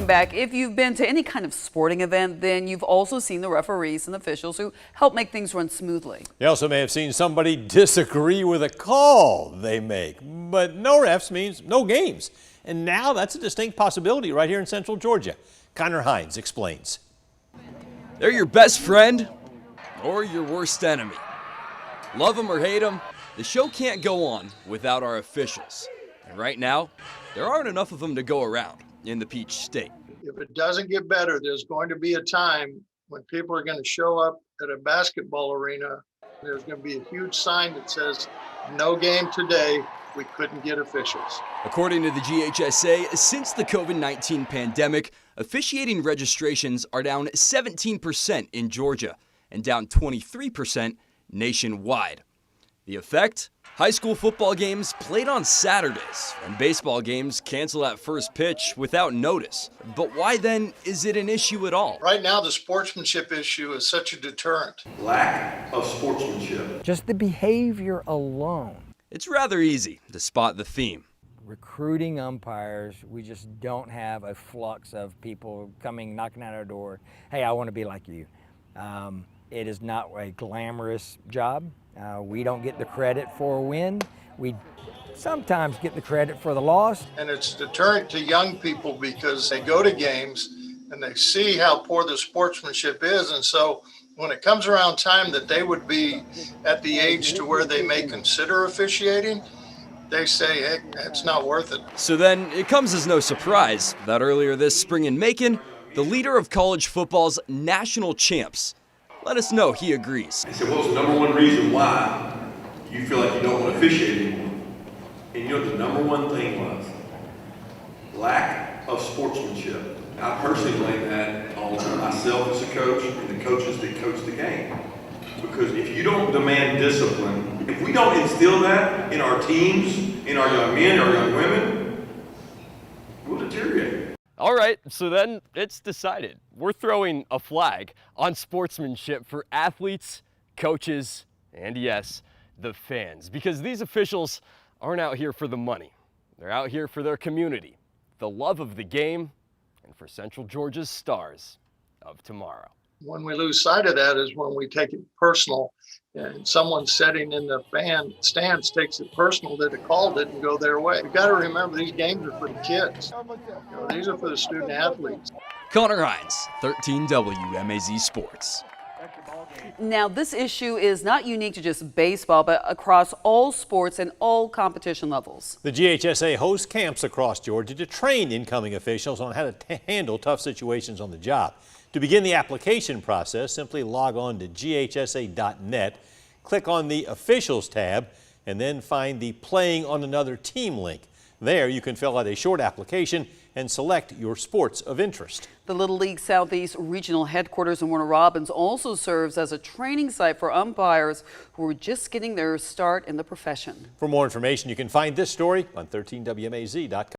welcome back. If you've been to any kind of sporting event, then you've also seen the referees and officials who help make things run smoothly. You also may have seen somebody disagree with a call they make, but no refs means no games. And now that's a distinct possibility right here in Central Georgia. Connor Hines explains. They're your best friend or your worst enemy. Love them or hate them, the show can't go on without our officials. And right now, there aren't enough of them to go around in the Peach State. If it doesn't get better, there's going to be a time when people are going to show up at a basketball arena. There's going to be a huge sign that says, "No game today. We couldn't get officials." According to the GHSA, since the COVID-19 pandemic, officiating registrations are down 17% in Georgia and down 23% nationwide. The effect? High school football games played on Saturdays and baseball games canceled at first pitch without notice. But why then is it an issue at all? Right now, the sportsmanship issue is such a deterrent. Lack of sportsmanship. Just the behavior alone. It's rather easy to spot the theme. Recruiting umpires, we just don't have a flux of people coming, knocking at our door. Hey, I want to be like you. It is not a glamorous job. We don't get the credit for a win. We sometimes get the credit for the loss. And it's deterrent to young people because they go to games and they see how poor the sportsmanship is. And so when it comes around time that they would be at the age to where they may consider officiating, they say, hey, it's not worth it. So then it comes as no surprise that earlier this spring in Macon, the leader of college football's national champs let us know he agrees. I said, what's the number one reason why you feel like you don't want to officiate anymore? And you know what the number one thing was? Lack of sportsmanship. I personally blame that on myself as a coach and the coaches that coach the game. Because if you don't demand discipline, if we don't instill that in our teams, in our young men, our young women, we'll deteriorate. All right, so then it's decided. We're throwing a flag on sportsmanship for athletes, coaches, and yes, the fans. Because these officials aren't out here for the money. They're out here for their community, the love of the game, and for Central Georgia's stars of tomorrow. When we lose sight of that is when we take it personal, and someone sitting in the fan stands takes it personal that a call didn't go their way. We've got to remember these games are for the kids. These are for the student athletes. Connor Hines, 13 WMAZ Sports. Now, this issue is not unique to just baseball, but across all sports and all competition levels. The GHSA hosts camps across Georgia to train incoming officials on how to handle tough situations on the job. To begin the application process, simply log on to ghsa.net, click on the Officials tab, and then find the Playing on Another Team link. There you can fill out a short application and select your sports of interest. The Little League Southeast Regional Headquarters in Warner Robins also serves as a training site for umpires who are just getting their start in the profession. For more information, you can find this story on 13WMAZ.com.